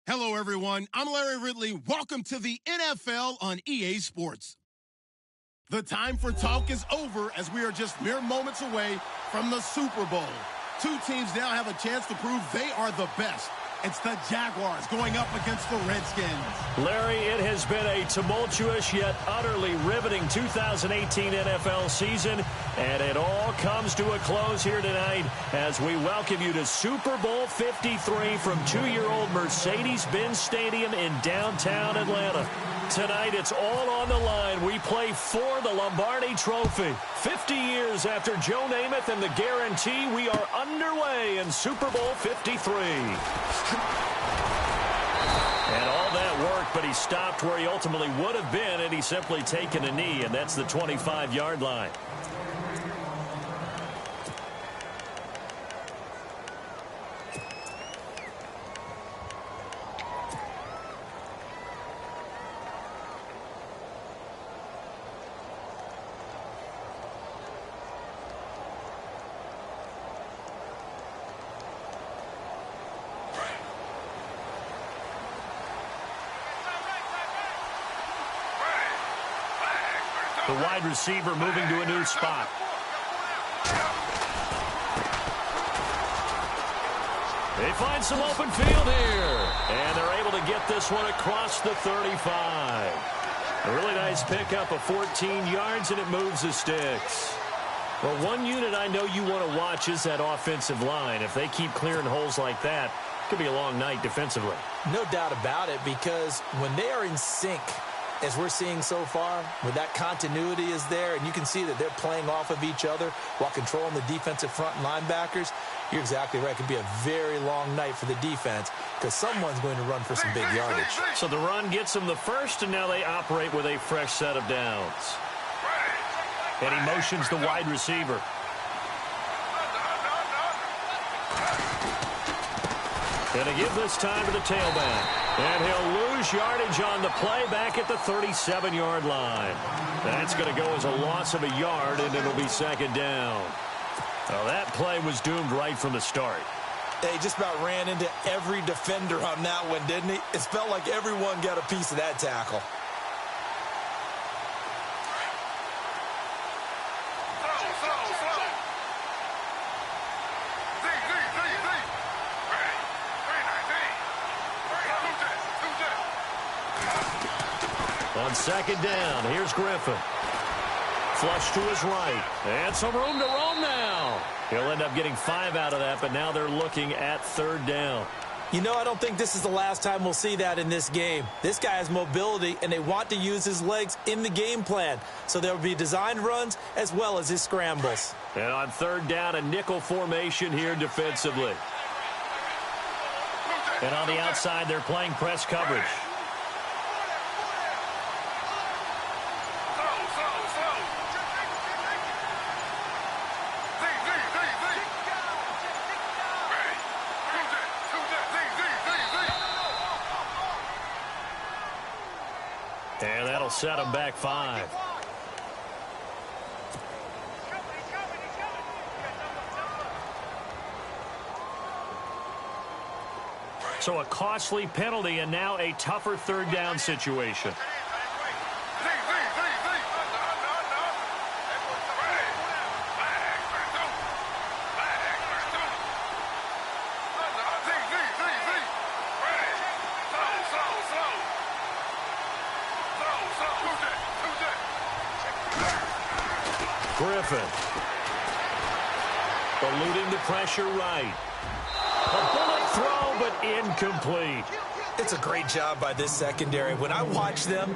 Hello, everyone. I'm Larry Ridley. Welcome to the NFL on EA Sports. The time for talk is over as we are just mere moments away from the Super Bowl. Two teams now have a chance to prove they are the best. It's the Jaguars going up against the Redskins. Larry, it has been a tumultuous yet utterly riveting 2018 NFL season, and it all comes to a close here tonight as we welcome you to Super Bowl 53 from two-year-old Mercedes-Benz Stadium in downtown Atlanta. Tonight, it's all on the line. We play for the Lombardi Trophy. 50 years after Joe Namath and the guarantee, we are underway in Super Bowl 53. And all that work, but he stopped where he ultimately would have been had he simply taken a knee, and that's the 25-yard line. The wide receiver moving to a new spot. They find some open field here. And they're able to get this one across the 35. A really nice pickup of 14 yards, and it moves the sticks. Well, one unit I know you want to watch is that offensive line. If they keep clearing holes like that, it could be a long night defensively. No doubt about it, because when they are in sync, as we're seeing so far, when that continuity is there, and you can see that they're playing off of each other while controlling the defensive front and linebackers, you're exactly right. It could be a very long night for the defense because someone's going to run for some big yardage. So the run gets them the first, and now they operate with a fresh set of downs. And he motions the wide receiver. Going to give this time to the tailback. And he'll lose yardage on the play back at the 37-yard line. That's going to go as a loss of a yard, and it'll be second down. Well, that play was doomed right from the start. He just about ran into every defender on that one, didn't he? It felt like everyone got a piece of that tackle. On second down, here's Griffin. Flush to his right. And some room to roam now. He'll end up getting 5 out of that, but now they're looking at third down. You know, I don't think this is the last time we'll see that in this game. This guy has mobility, and they want to use his legs in the game plan. So there will be designed runs as well as his scrambles. And on third down, a nickel formation here defensively. And on the outside, they're playing press coverage. And that'll set him back 5. So a costly penalty and now a tougher third down situation. Griffin. Eluding the pressure right. A bullet throw, but incomplete. It's a great job by this secondary. When I watch them,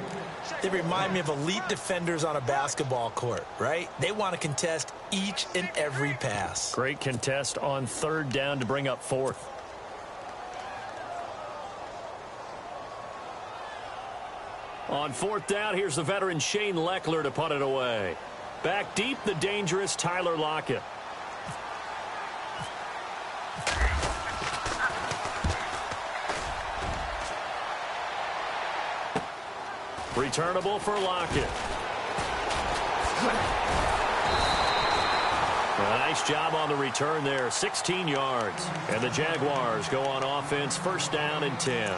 they remind me of elite defenders on a basketball court, right? They want to contest each and every pass. Great contest on third down to bring up fourth. On fourth down, here's the veteran Shane Leckler to punt it away. Back deep, the dangerous Tyler Lockett. Returnable for Lockett. A nice job on the return there, 16 yards. And the Jaguars go on offense, first down and 10.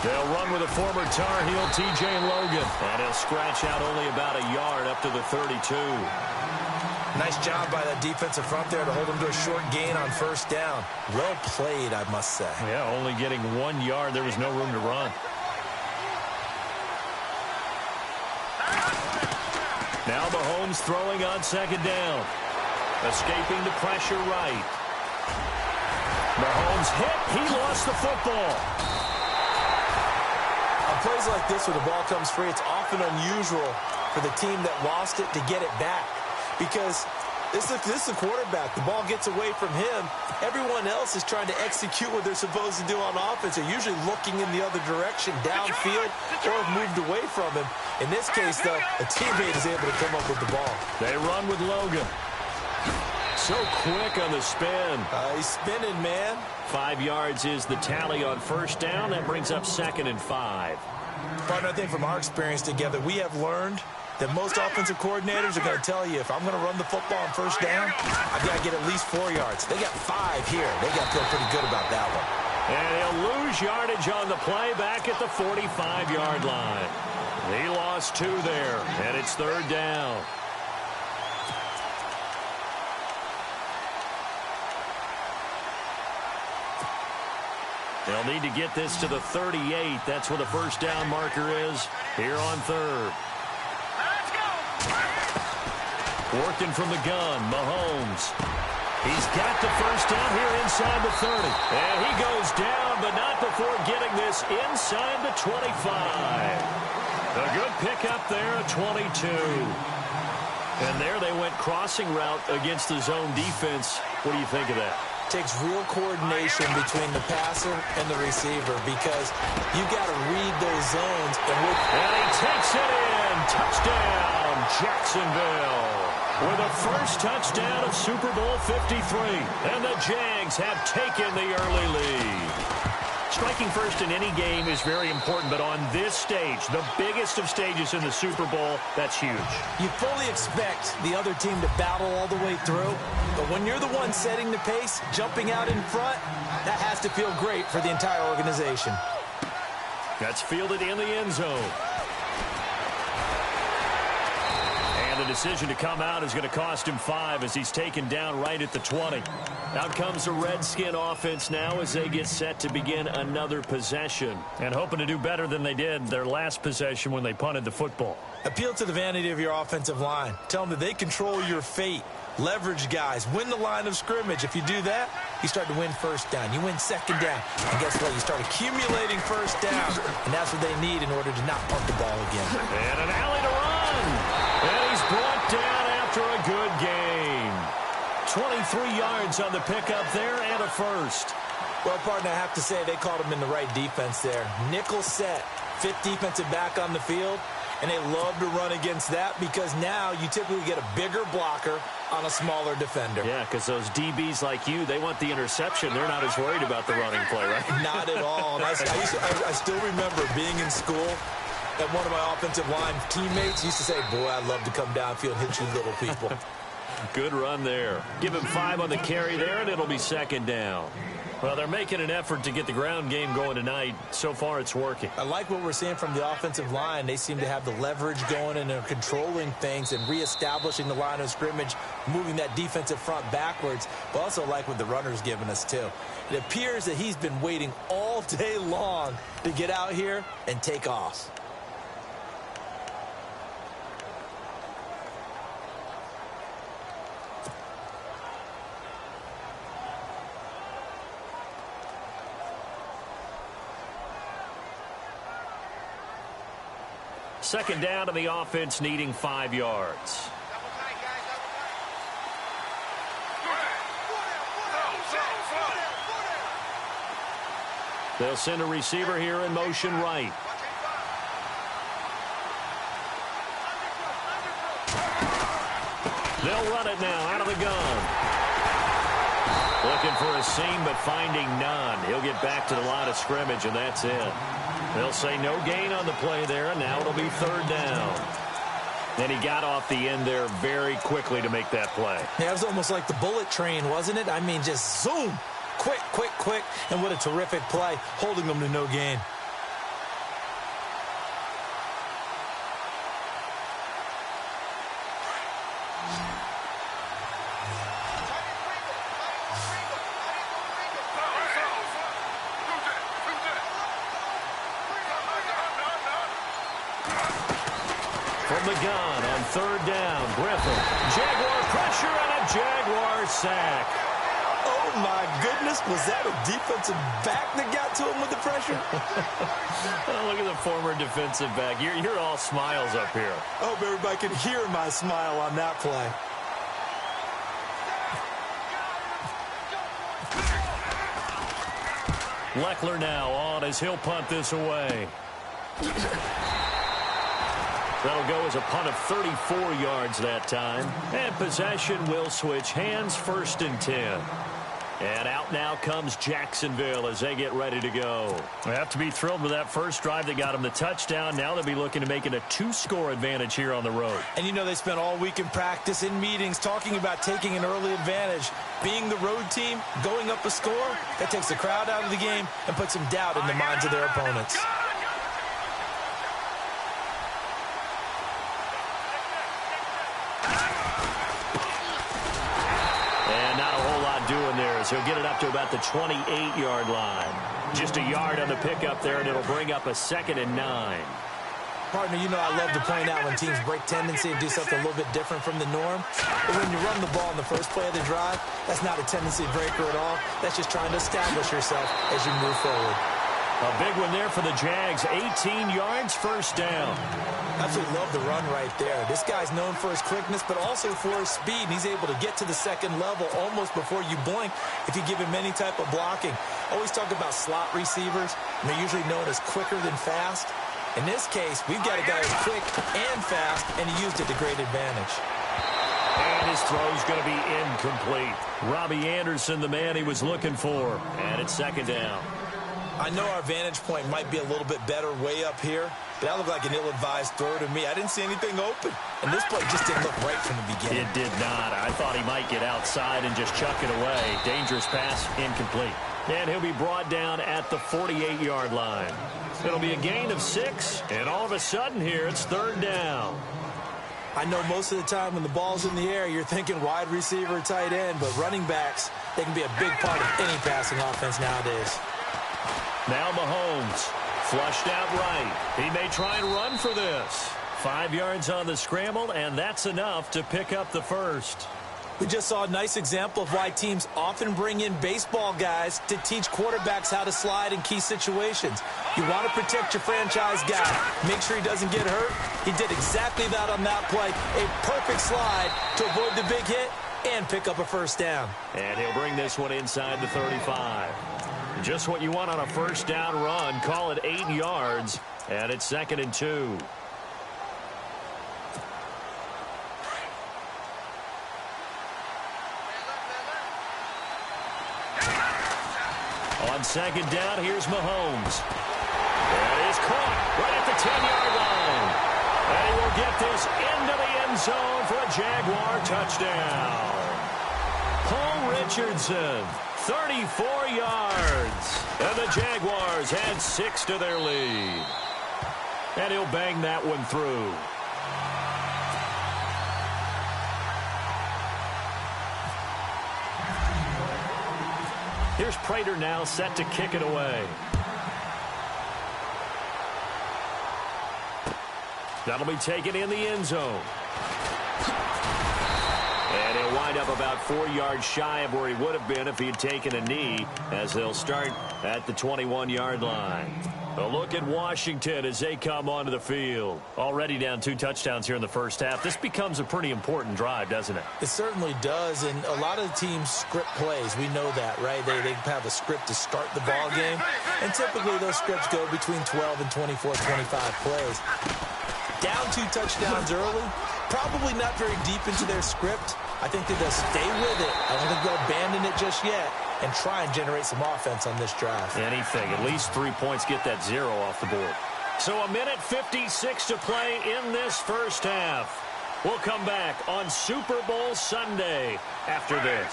They'll run with a former Tar Heel, T.J. Logan. And he'll scratch out only about a yard up to the 32. Nice job by that defensive front there to hold him to a short gain on first down. Well played, I must say. Yeah, only getting 1 yard. There was no room to run. Now Mahomes throwing on second down. Escaping the pressure right. Mahomes hit. He lost the football. On plays like this where the ball comes free, it's often unusual for the team that lost it to get it back. Because this is the quarterback. The ball gets away from him. Everyone else is trying to execute what they're supposed to do on offense. They're usually looking in the other direction, downfield, or have moved away from him. In this case, though, a teammate is able to come up with the ball. They run with Logan. So quick on the spin. He's spinning, man. 5 yards is the tally on first down. That brings up second and 5. Partner, I think from our experience together, we have learned that most offensive coordinators are going to tell you, if I'm going to run the football on first down, I've got to get at least 4 yards. They got 5 here. They got to feel pretty good about that one. And he'll lose yardage on the play back at the 45-yard line. He lost 2 there, and it's third down. They'll need to get this to the 38. That's where the first down marker is here on third. Working from the gun, Mahomes. He's got the first down here inside the 30. And he goes down, but not before getting this inside the 25. A good pickup there at 22. And there they went crossing route against the zone defense. What do you think of that? Takes real coordination between the passer and the receiver because you got to read those zones. And he takes it in. Touchdown, Jacksonville. With the first touchdown of Super Bowl 53. And the Jags have taken the early lead. Striking first in any game is very important, but on this stage, the biggest of stages in the Super Bowl, that's huge. You fully expect the other team to battle all the way through, but when you're the one setting the pace, jumping out in front, that has to feel great for the entire organization. That's fielded in the end zone. And the decision to come out is going to cost him 5 as he's taken down right at the 20. Out comes the Redskin offense now as they get set to begin another possession. And hoping to do better than they did their last possession when they punted the football. Appeal to the vanity of your offensive line. Tell them that they control your fate. Leverage guys. Win the line of scrimmage. If you do that, you start to win first down. You win second down. And guess what? You start accumulating first down. And that's what they need in order to not punt the ball again. And an alley to run. And he's brought down after a good game. 23 yards on the pickup there and a first. Well, partner, I have to say they called him in the right defense there. Nickel set, fifth defensive back on the field, and they love to run against that because now you typically get a bigger blocker on a smaller defender. Yeah, because those DBs like you, they want the interception. They're not as worried about the running play, right? Not at all. And I still remember being in school, and one of my offensive line teammates used to say, boy, I'd love to come downfield and hit you little people. Good run there. Give him 5 on the carry there, and it'll be second down. Well, they're making an effort to get the ground game going tonight. So far, it's working. I like what we're seeing from the offensive line. They seem to have the leverage going and are controlling things and reestablishing the line of scrimmage, moving that defensive front backwards. But also like what the runner's giving us, too. It appears that he's been waiting all day long to get out here and take off. Second down to the offense, needing 5 yards. They'll send a receiver here in motion right. They'll run it now out of the gun. Looking for a seam, but finding none. He'll get back to the line of scrimmage, and that's it. They'll say no gain on the play there, and now it'll be third down. And he got off the end there very quickly to make that play. Yeah, it was almost like the bullet train, wasn't it? I mean, just zoom. Quick, quick, quick. And what a terrific play, holding them to no gain. From the gun on third down, Griffin. Jaguar pressure and a Jaguar sack. Oh, my goodness. Was that a defensive back that got to him with the pressure? Oh, look at the former defensive back. You're all smiles up here. I hope everybody can hear my smile on that play. Leckler now on as he'll punt this away. That'll go as a punt of 34 yards that time. And possession will switch hands, 1st and 10. And out now comes Jacksonville as they get ready to go. They have to be thrilled with that first drive that got them the touchdown. Now they'll be looking to make it a 2-score advantage here on the road. And you know they spent all week in practice, in meetings, talking about taking an early advantage. Being the road team, going up a score, that takes the crowd out of the game and puts some doubt in the minds of their opponents. as he'll get it up to about the 28-yard line. Just a yard on the pickup there, and it'll bring up a 2nd and 9. Partner, you know I love to point out when teams break tendency and do something a little bit different from the norm. But when you run the ball in the first play of the drive, that's not a tendency breaker at all. That's just trying to establish yourself as you move forward. A big one there for the Jags. 18 yards, first down. Absolutely love the run right there. This guy's known for his quickness, but also for his speed. And he's able to get to the second level almost before you blink if you give him any type of blocking. Always talk about slot receivers, and they're usually known as quicker than fast. In this case, we've got a guy who's quick and fast, and he used it to great advantage. And his throw's going to be incomplete. Robbie Anderson, the man he was looking for. And it's 2nd down. I know our vantage point might be a little bit better way up here, but that looked like an ill-advised throw to me. I didn't see anything open. And this play just didn't look right from the beginning. It did not. I thought he might get outside and just chuck it away. Dangerous pass, incomplete. And he'll be brought down at the 48-yard line. It'll be a gain of 6, and all of a sudden here, it's 3rd down. I know most of the time when the ball's in the air, you're thinking wide receiver, tight end, but running backs, they can be a big part of any passing offense nowadays. Now Mahomes, flushed out right. He may try and run for this. 5 yards on the scramble, and that's enough to pick up the first. We just saw a nice example of why teams often bring in baseball guys to teach quarterbacks how to slide in key situations. You want to protect your franchise guy. Make sure he doesn't get hurt. He did exactly that on that play. A perfect slide to avoid the big hit and pick up a first down. And he'll bring this one inside the 35. Just what you want on a first down run. Call it 8 yards, and it's 2nd and 2. On 2nd down, here's Mahomes. And he's caught right at the 10-yard line. And he will get this into the end zone for a Jaguar touchdown. Paul Richardson, 34 yards. And the Jaguars had 6 to their lead. And he'll bang that one through. Here's Prater now set to kick it away. That'll be taken in the end zone. And he'll wind up about 4 yards shy of where he would have been if he had taken a knee, as they'll start at the 21-yard line. A look at Washington as they come onto the field. Already down 2 touchdowns here in the first half. This becomes a pretty important drive, doesn't it? It certainly does, and a lot of the teams script plays. We know that, right? They have a script to start the ball game, and typically those scripts go between 12 and 24, 25 plays. Down 2 touchdowns early, probably not very deep into their script. I think that they'll stay with it. I don't think they'll abandon it just yet and try and generate some offense on this drive. Anything. At least 3 points, get that 0 off the board. So a minute 56 to play in this first half. We'll come back on Super Bowl Sunday after this.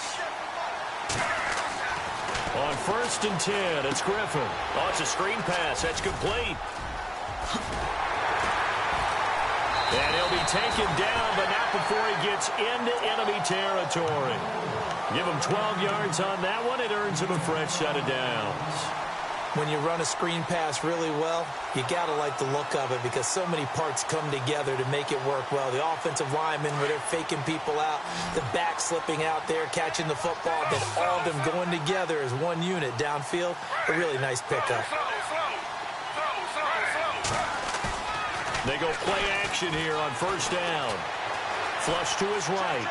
On 1st and 10, it's Griffin. Oh, it's a screen pass. That's complete. And he'll be taken down, but not before he gets into enemy territory. Give him 12 yards on that one. It earns him a fresh set of downs. When you run a screen pass really well, you got to like the look of it because so many parts come together to make it work well. The offensive linemen, where they're faking people out, the back slipping out there, catching the football, then all of them going together as one unit downfield. A really nice pickup. They go play action here on 1st down. Flush to his right.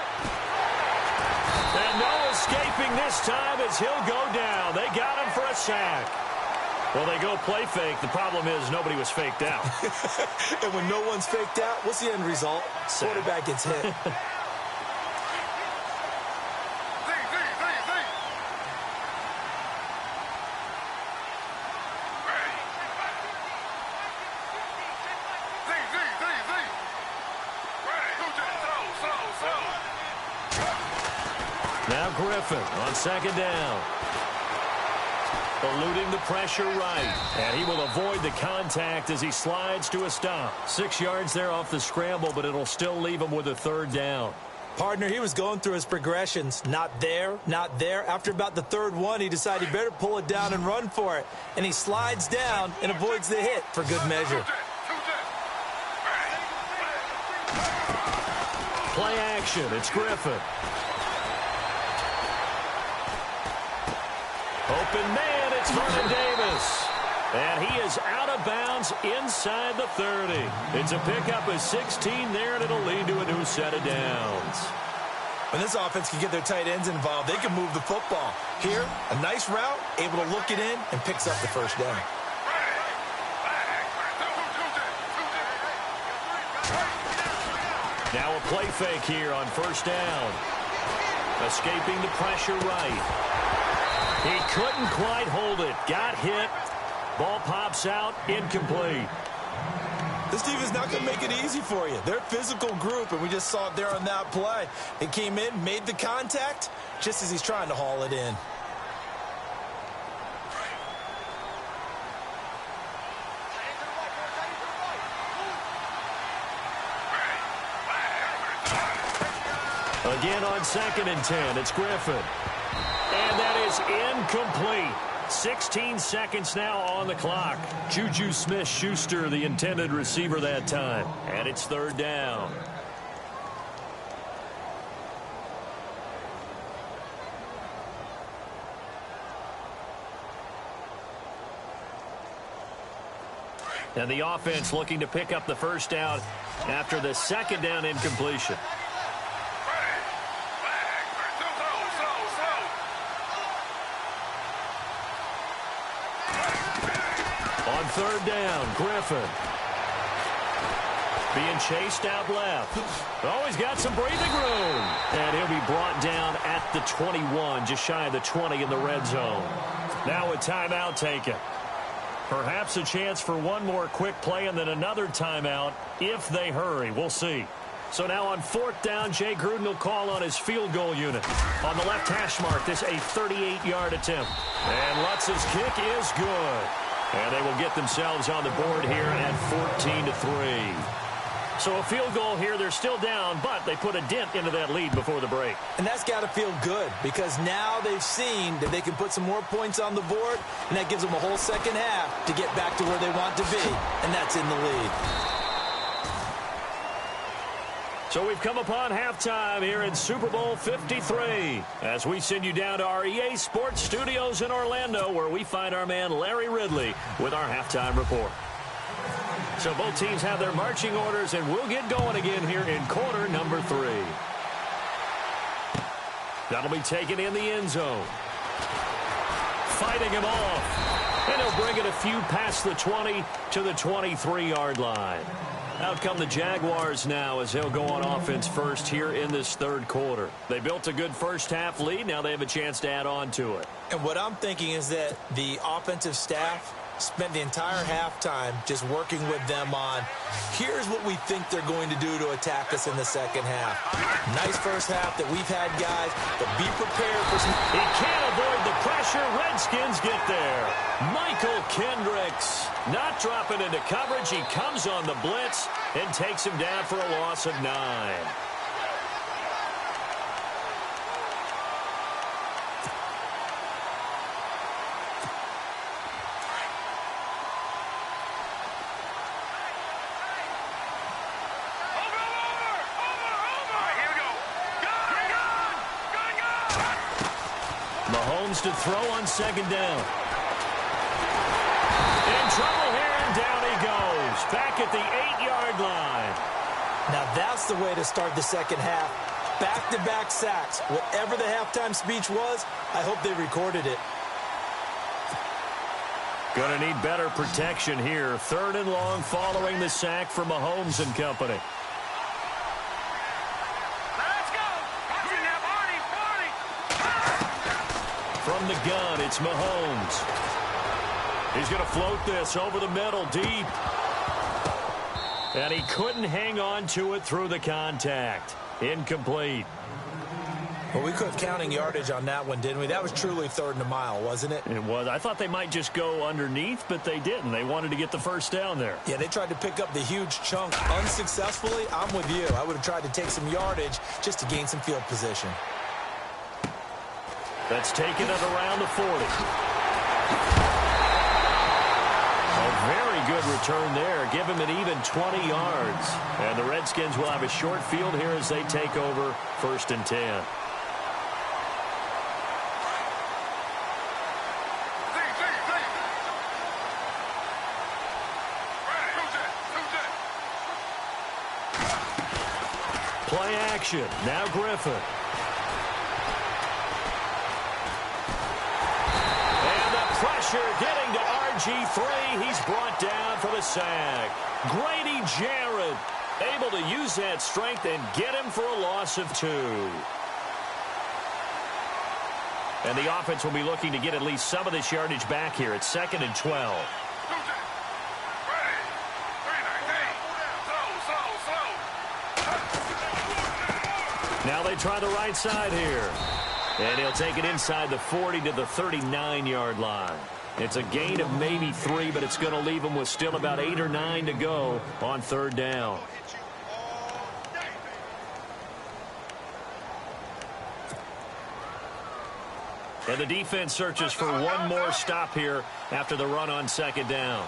And no escaping this time as he'll go down. They got him for a sack. Well, they go play fake. The problem is nobody was faked out. And when no one's faked out, what's the end result? Quarterback gets hit. Now Griffin on 2nd down. Eluding the pressure right. And he will avoid the contact as he slides to a stop. 6 yards there off the scramble, but it'll still leave him with a 3rd down. Partner, he was going through his progressions. Not there, not there. After about the third one, he decided he better pull it down and run for it. And he slides down and avoids the hit for good measure. Play action. It's Griffin. Open man. It's Vernon Davis. And he is out of bounds inside the 30. It's a pickup of 16 there, and it'll lead to a new set of downs. When this offense can get their tight ends involved, they can move the football. Here, a nice route, able to look it in, and picks up the first down. Now a play fake here on first down. Escaping the pressure right. He couldn't quite hold it. Got hit. Ball pops out, incomplete. This team is not going to make it easy for you. They're a physical group, and we just saw it there on that play. He came in, made the contact, just as he's trying to haul it in. Again on 2nd and 10, it's Griffin. And that is incomplete. 16 seconds now on the clock. Juju Smith-Schuster, the intended receiver that time. And it's third down. And the offense looking to pick up the first down after the second down incompletion. On third down, Griffin. Being chased out left. Oh, he's got some breathing room. And he'll be brought down at the 21, just shy of the 20 in the red zone. Now a timeout taken. Perhaps a chance for one more quick play and then another timeout if they hurry. We'll see. So now on 4th down, Jay Gruden will call on his field goal unit. On the left hash mark, this a 38-yard attempt. And Lutz's kick is good. And they will get themselves on the board here at 14-3. So a field goal here, they're still down, but they put a dent into that lead before the break. And that's got to feel good because now they've seen that they can put some more points on the board, and that gives them a whole second half to get back to where they want to be, and that's in the lead. So we've come upon halftime here in Super Bowl 53 as we send you down to our EA Sports Studios in Orlando where we find our man Larry Ridley with our halftime report. So both teams have their marching orders, and we'll get going again here in quarter number 3. That'll be taken in the end zone. Fighting him off. And he'll bring it a few past the 20 to the 23-yard line. Out come the Jaguars now as they'll go on offense first here in this third quarter. They built a good first-half lead. Now they have a chance to add on to it. And what I'm thinking is that the offensive staff spent the entire halftime just working with them on, here's what we think they're going to do to attack us in the second half. Nice first half that we've had, guys, but be prepared for some... He can't avoid the pressure. Redskins get there. Michael Kendricks not dropping into coverage. He comes on the blitz and takes him down for a loss of 9. Mahomes to throw on second down. In trouble here, and down he goes. Back at the 8-yard line. Now that's the way to start the second half. Back-to-back sacks. Whatever the halftime speech was, I hope they recorded it. Going to need better protection here. 3rd and long following the sack from Mahomes and company. From the gun, it's Mahomes. He's going to float this over the middle, deep. And he couldn't hang on to it through the contact. Incomplete. Well, we quit counting yardage on that one, didn't we? That was truly 3rd and a mile, wasn't it? It was. I thought they might just go underneath, but they didn't. They wanted to get the first down there. Yeah, they tried to pick up the huge chunk unsuccessfully. I'm with you. I would have tried to take some yardage just to gain some field position. That's taken it around the 40. A very good return there. Give him an even 20 yards. And the Redskins will have a short field here as they take over 1st and 10. Play action. Now Griffin. And the pressure getting to RG3. He's brought down for the sack. Grady Jarrett able to use that strength and get him for a loss of 2. And the offense will be looking to get at least some of this yardage back here. It's 2nd and 12. Now they try the right side here. And he'll take it inside the 40 to the 39-yard line. It's a gain of maybe 3, but it's going to leave him with still about 8 or 9 to go on 3rd down. And the defense searches for one more stop here after the run on 2nd down.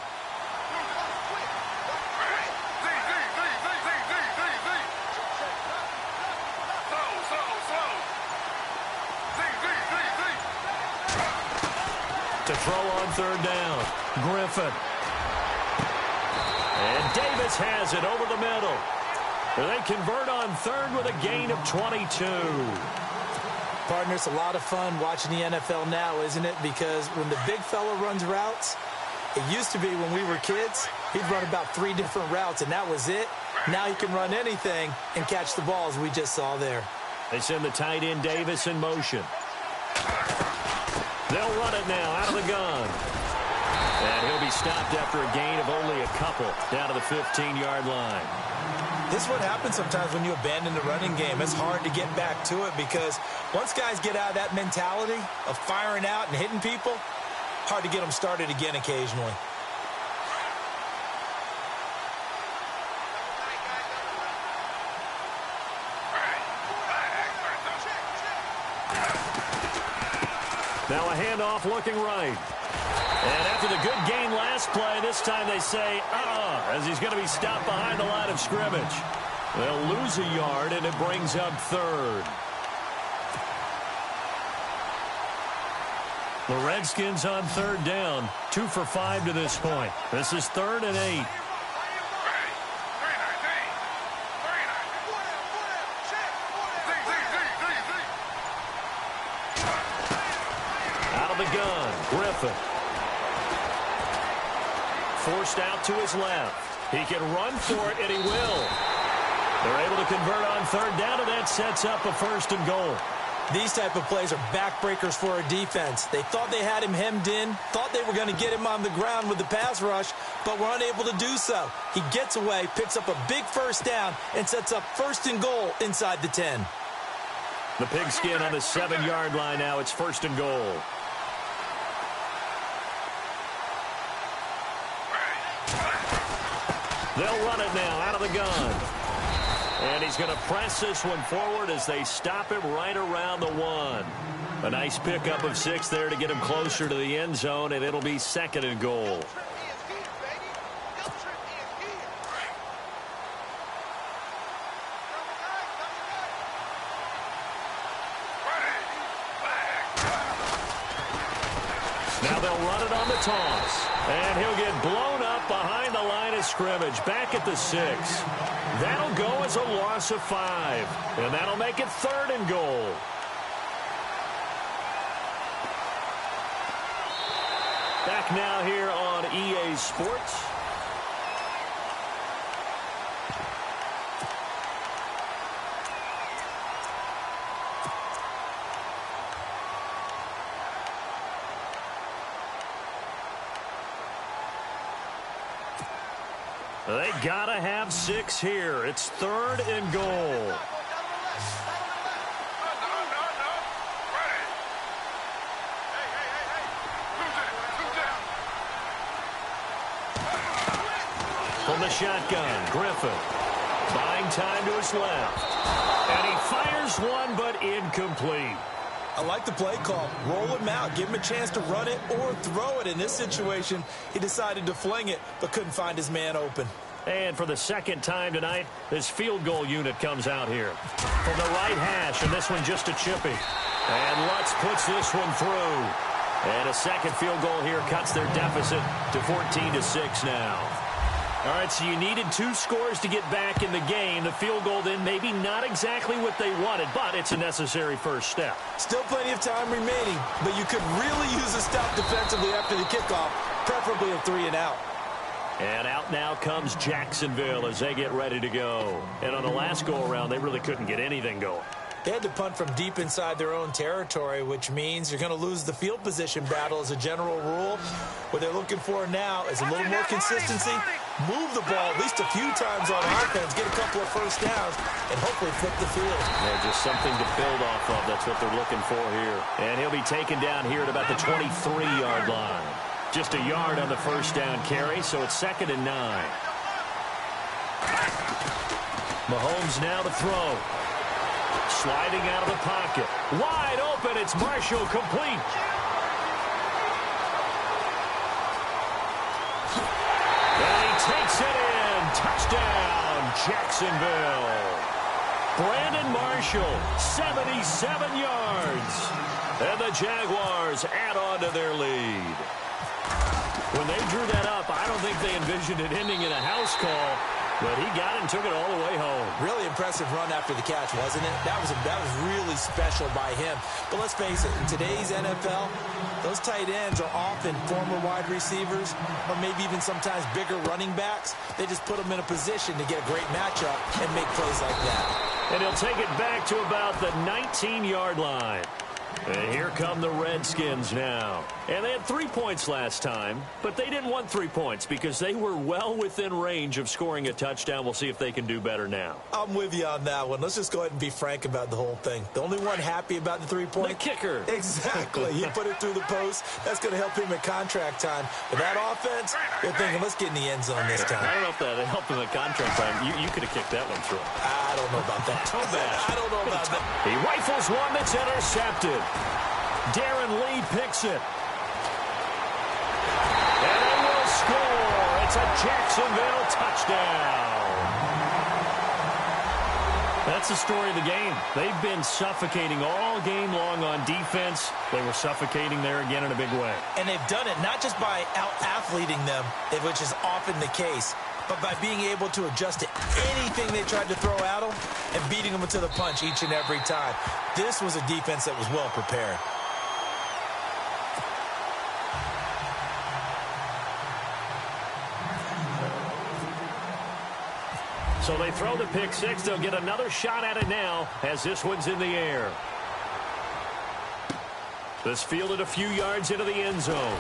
To throw on 3rd down, Griffin. And Davis has it over the middle. They convert on 3rd with a gain of 22. Partner, it's a lot of fun watching the NFL now, isn't it? Because when the big fella runs routes, it used to be when we were kids, he'd run about 3 different routes, and that was it. Now he can run anything and catch the ball, as we just saw there. They send the tight end Davis in motion. They'll run it now out of the gun. And he'll be stopped after a gain of only a couple down to the 15-yard line. This is what happens sometimes when you abandon the running game. It's hard to get back to it because once guys get out of that mentality of firing out and hitting people, hard to get them started again occasionally. Now a handoff looking right. And after the good gain last play, this time they say, as he's going to be stopped behind the line of scrimmage. They'll lose a yard, and it brings up 3rd. The Redskins on 3rd down, 2 for 5 to this point. This is 3rd and 8. Out of the gun, Griffin. Forced out to his left. He can run for it, and he will. They're able to convert on 3rd down, and that sets up a 1st and goal. These type of plays are backbreakers for a defense. They thought they had him hemmed in, thought they were going to get him on the ground with the pass rush, but were unable to do so. He gets away, picks up a big 1st down, and sets up 1st and goal inside the 10. The pigskin on the 7-yard line now. It's 1st and goal. They'll run it now out of the gun. And he's going to press this one forward as they stop him right around the 1. A nice pickup of 6 there to get him closer to the end zone, and it'll be 2nd and goal. Now they'll run it on the toss. And he'll get blown up behind the line of scrimmage, back at the 6. That'll go as a loss of 5. And that'll make it 3rd and goal. Back now here on EA Sports. They gotta have 6 here. It's 3rd and goal. From the shotgun, Griffin. Buying time to his left. And he fires one, but incomplete. I like the play call. Roll him out. Give him a chance to run it or throw it. In this situation, he decided to fling it, but couldn't find his man open. And for the second time tonight, this field goal unit comes out here. From the right hash, and this one just a chippy. And Lutz puts this one through. And a second field goal here cuts their deficit to 14-6 now. All right, so you needed 2 scores to get back in the game. The field goal then maybe not exactly what they wanted, but it's a necessary first step. Still plenty of time remaining, but you could really use a stop defensively after the kickoff, preferably a 3-and-out. And out now comes Jacksonville as they get ready to go. And on the last go-around, they really couldn't get anything going. They had to punt from deep inside their own territory, which means you're going to lose the field position battle as a general rule. What they're looking for now is a little more consistency, move the ball at least a few times on offense, get a couple of first downs, and hopefully flip the field. Yeah, just something to build off of. That's what they're looking for here. And he'll be taken down here at about the 23-yard line. Just a yard on the first down carry, so it's 2nd and 9. Mahomes now to throw. Sliding out of the pocket. Wide open. It's Marshall, complete. And he takes it in. Touchdown, Jacksonville. Brandon Marshall, 77 yards. And the Jaguars add on to their lead. When they drew that up, I don't think they envisioned it ending in a house call. But he got it and took it all the way home. Really impressive run after the catch, wasn't it? That was really special by him. But let's face it, in today's NFL, those tight ends are often former wide receivers or maybe even sometimes bigger running backs. They just put them in a position to get a great matchup and make plays like that. And he'll take it back to about the 19-yard line. And here come the Redskins now. And they had 3 points last time, but they didn't want 3 points because they were well within range of scoring a touchdown. We'll see if they can do better now. I'm with you on that one. Let's just go ahead and be frank about the whole thing. The only one happy about the 3-point? The kicker. Exactly. He put it through the post. That's going to help him at contract time. But that offense, they're thinking, let's get in the end zone this time. I don't know if that helped him at contract time. You could have kicked that one through. I don't know about that. Too bad. I don't know about that. He rifles one that's intercepted. Darren Lee picks it. And they will score. It's a Jacksonville touchdown. That's the story of the game. They've been suffocating all game long on defense. They were suffocating there again in a big way. And they've done it not just by out-athleting them, which is often the case, but by being able to adjust to anything they tried to throw at them and beating them to the punch each and every time. This was a defense that was well prepared. So they throw the pick six. They'll get another shot at it now as this one's in the air. This fielded a few yards into the end zone.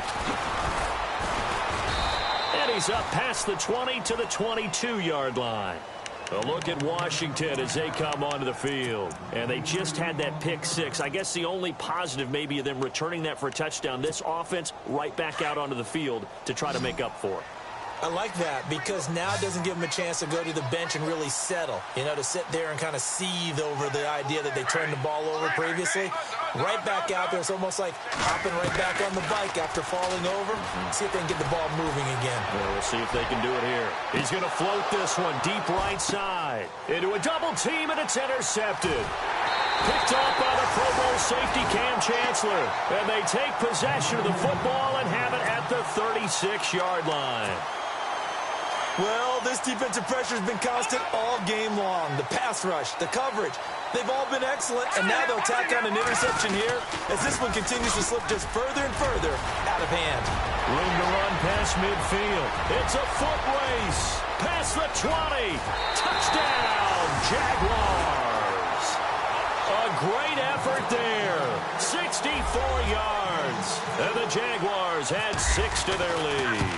And he's up past the 20 to the 22-yard line. A look at Washington as they come onto the field. And they just had that pick six. I guess the only positive maybe of them returning that for a touchdown. This offense right back out onto the field to try to make up for it. I like that because now it doesn't give them a chance to go to the bench and really settle. You know, to sit there and kind of seethe over the idea that they turned the ball over previously. Right back out there. It's almost like hopping right back on the bike after falling over. See if they can get the ball moving again. Well, we'll see if they can do it here. He's going to float this one deep right side. Into a double team, and it's intercepted. Picked off by the Pro Bowl safety Cam Chancellor. And they take possession of the football and have it at the 36-yard line. Well, this defensive pressure has been constant all game long. The pass rush, the coverage, they've all been excellent, and now they'll tack on an interception here as this one continues to slip just further and further out of hand. Room to run past midfield. It's a foot race. Past the 20. Touchdown, Jaguars. A great effort there. 64 yards. And the Jaguars add 6 to their lead.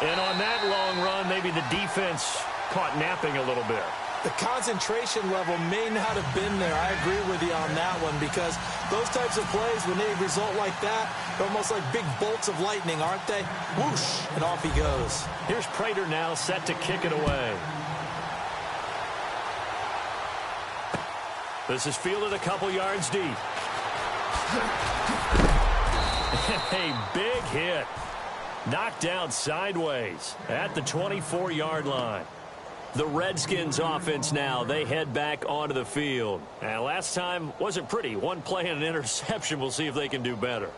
And on that long run, maybe the defense caught napping a little bit. The concentration level may not have been there. I agree with you on that one because those types of plays, when they result like that, they're almost like big bolts of lightning, aren't they? Whoosh, and off he goes. Here's Prater now set to kick it away. This is fielded a couple yards deep. A big hit. Knocked down sideways at the 24-yard line. The Redskins offense now, they head back onto the field. And last time wasn't pretty. One play and an interception. We'll see if they can do better.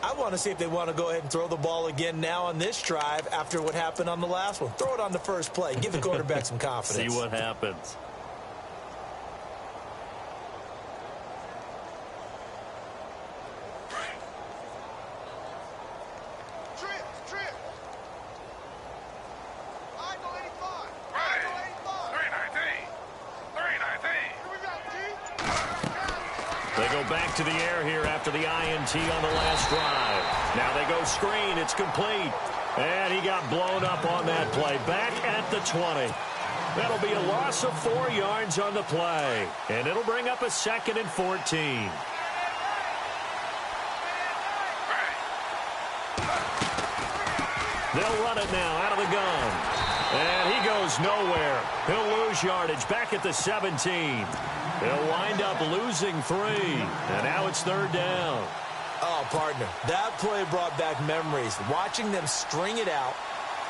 I want to see if they want to go ahead and throw the ball again now on this drive after what happened on the last one. Throw it on the first play. Give the quarterback some confidence. See what happens. They go back to the air here after the INT on the last drive. Now they go screen. It's complete. And he got blown up on that play. Back at the 20. That'll be a loss of 4 yards on the play. And it'll bring up a 2nd and 14. They'll run it now out of the gun. And he goes nowhere. He'll lose yardage back at the 17. They'll wind up losing 3. And now it's 3rd down. Oh, partner, that play brought back memories. Watching them string it out,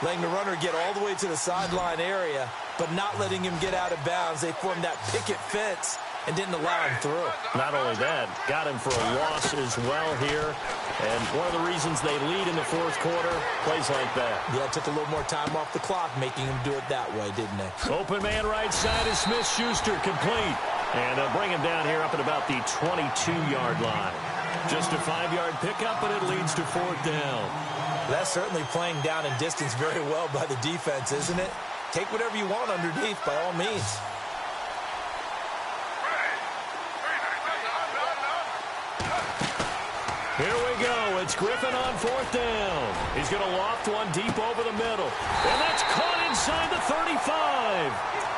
letting the runner get all the way to the sideline area, but not letting him get out of bounds. They formed that picket fence and didn't allow him through. Not only that, got him for a loss as well here. And one of the reasons they lead in the 4th quarter, plays like that. Yeah, it took a little more time off the clock, making him do it that way, didn't it? Open man right side is Smith-Schuster, complete. And they'll bring him down here up at about the 22-yard line. Just a 5-yard pickup, but it leads to 4th down. That's certainly playing down and distance very well by the defense, isn't it? Take whatever you want underneath, by all means. Here we go. It's Griffin on 4th down. He's going to loft one deep over the middle. And that's caught inside the 35.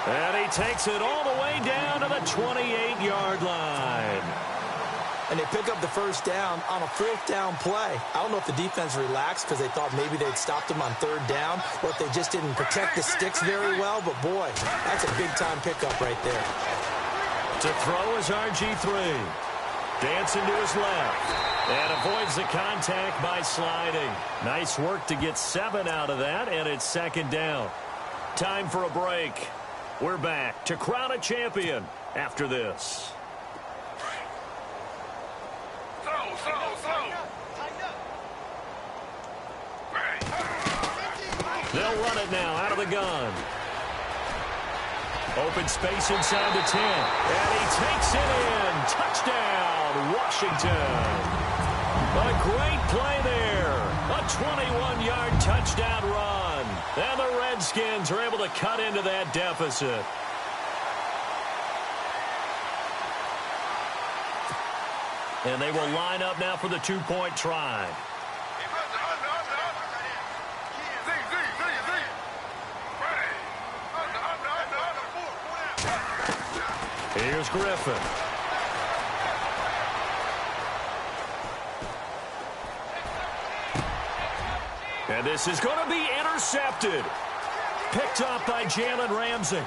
And he takes it all the way down to the 28-yard line. And they pick up the 1st down on a 4th down play. I don't know if the defense relaxed because they thought maybe they'd stopped him on 3rd down, or if they just didn't protect the sticks very well. But, boy, that's a big-time pickup right there. To throw is RG3. Dancing to his left. And avoids the contact by sliding. Nice work to get 7 out of that, and it's 2nd down. Time for a break. We're back to crown a champion after this. They'll run it now out of the gun. Open space inside the 10. And he takes it in. Touchdown, Washington. A great play there. A 21-yard touchdown run. And the Redskins are able to cut into that deficit. And they will line up now for the 2-point try. Here's Griffin. And this is going to be intercepted. Picked up by Jalen Ramsey.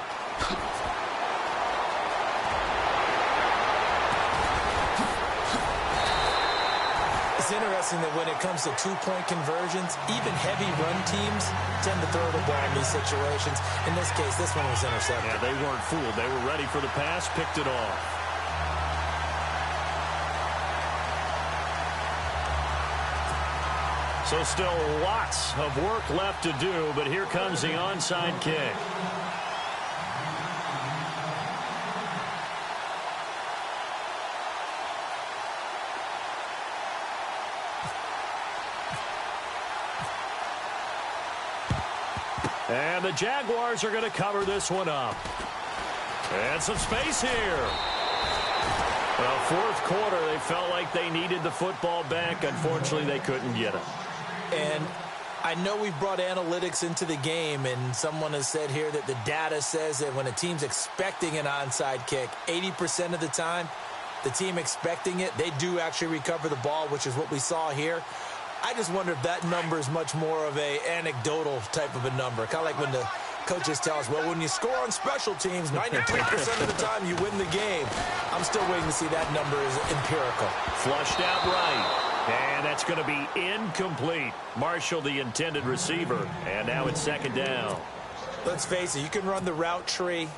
It's interesting that when it comes to 2-point conversions, even heavy run teams tend to throw the ball in these situations. In this case, this one was intercepted. Yeah, they weren't fooled. They were ready for the pass, picked it off. So still lots of work left to do, but here comes the onside kick. And the Jaguars are going to cover this one up. And some space here. Well, 4th quarter, they felt like they needed the football back. Unfortunately, they couldn't get it. And I know we've brought analytics into the game, and someone has said here that the data says that when a team's expecting an onside kick, 80% of the time, the team expecting it, they do actually recover the ball, which is what we saw here. I just wonder if that number is much more of a anecdotal type of a number. Kind of like when the coaches tell us, well, when you score on special teams, 93% of the time you win the game. I'm still waiting to see that number is empirical. Flushed out right. And that's going to be incomplete. Marshall, the intended receiver. And now it's second down. Let's face it, you can run the route tree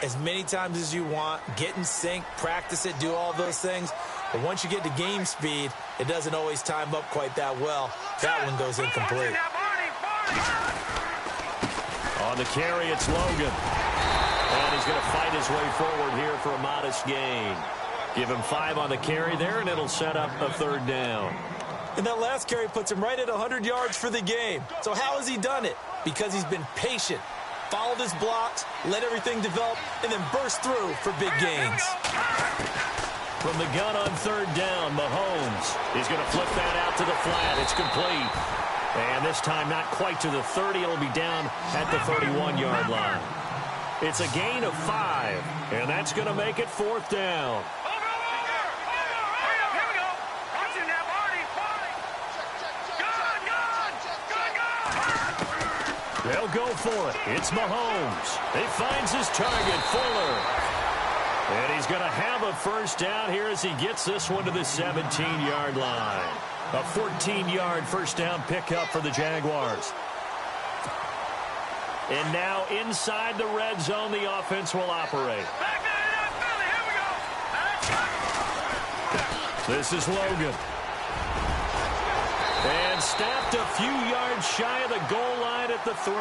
as many times as you want, get in sync, practice it, do all those things. But once you get to game speed, it doesn't always time up quite that well. That one goes incomplete. On the carry, it's Logan. And he's going to fight his way forward here for a modest gain. Give him 5 on the carry there, and it'll set up a third down. And that last carry puts him right at 100 yards for the game. So how has he done it? Because he's been patient, followed his blocks, let everything develop, and then burst through for big gains. From the gun on third down, Mahomes. He's going to flip that out to the flat. It's complete. And this time not quite to the 30. It'll be down at the 31-yard line. It's a gain of 5, and that's going to make it fourth down. They'll go for it. It's Mahomes. He finds his target, Fuller. And he's going to have a first down here as he gets this one to the 17-yard line. A 14-yard first down pickup for the Jaguars. And now inside the red zone, the offense will operate. This is Logan. And snapped a few yards shy of the goal line at the 3.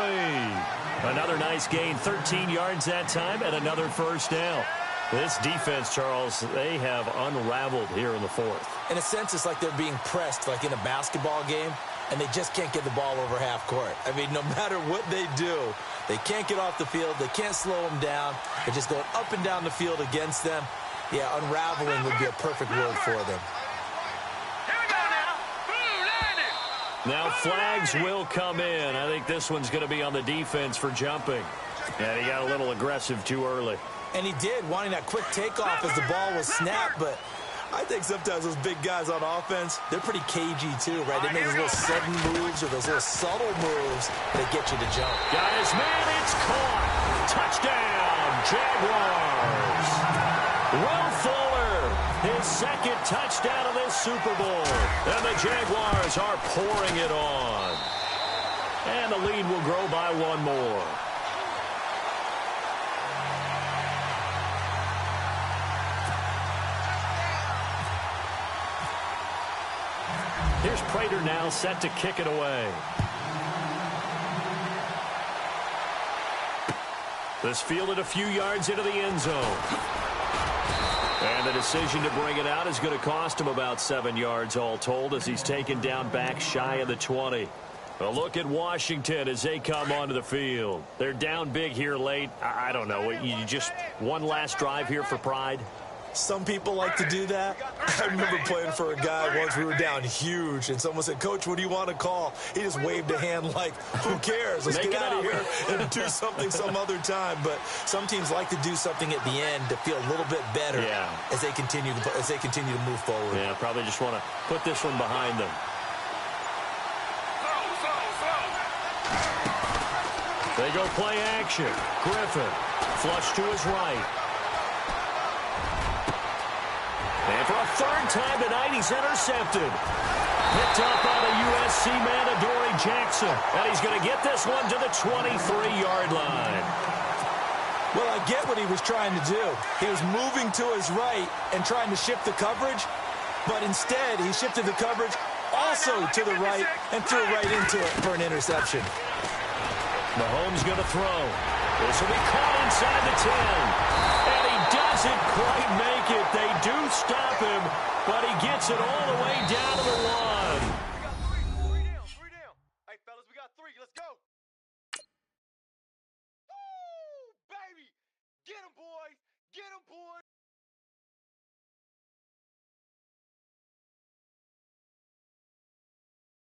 Another nice gain, 13 yards that time, and another first down. This defense, Charles, they have unraveled here in the fourth. In a sense, it's like they're being pressed, like in a basketball game, and they just can't get the ball over half court. I mean, no matter what they do, they can't get off the field. They can't slow them down. They're just going up and down the field against them. Yeah, unraveling would be a perfect word for them. Now flags will come in. I think this one's going to be on the defense for jumping. And he got a little aggressive too early. And he did, wanting that quick takeoff as the ball was snapped, but I think sometimes those big guys on offense, they're pretty cagey too, right? They make those little sudden moves or those little subtle moves that get you to jump. Got his man, it's caught. Touchdown, Jaguars. Will Fuller, his second touchdown of this Super Bowl. And the Jaguars are pouring it on. And the lead will grow by one more. Here's Prater now set to kick it away. This fielded a few yards into the end zone. And the decision to bring it out is going to cost him about 7 yards all told as he's taken down back shy of the 20. A look at Washington as they come onto the field. They're down big here late. I don't know. You just one last drive here for pride? Some people like to do that. I remember playing for a guy once. We were down huge, and someone said, "Coach, what do you want to call?" He just waved a hand like, who cares? Let's get out of here and do something some other time. But some teams like to do something at the end to feel a little bit better as they continue to move forward. Yeah, probably just want to put this one behind them. They go play action. Griffin, flush to his right. And for a third time tonight, he's intercepted. Picked up by the USC man, Adoree Jackson. And he's going to get this one to the 23-yard line. Well, I get what he was trying to do. He was moving to his right and trying to shift the coverage. But instead, he shifted the coverage also to the right and threw right into it for an interception. Mahomes going to throw. This will be caught inside the 10. And he doesn't quite make it. They do stop him, but he gets it all the way down to the 1.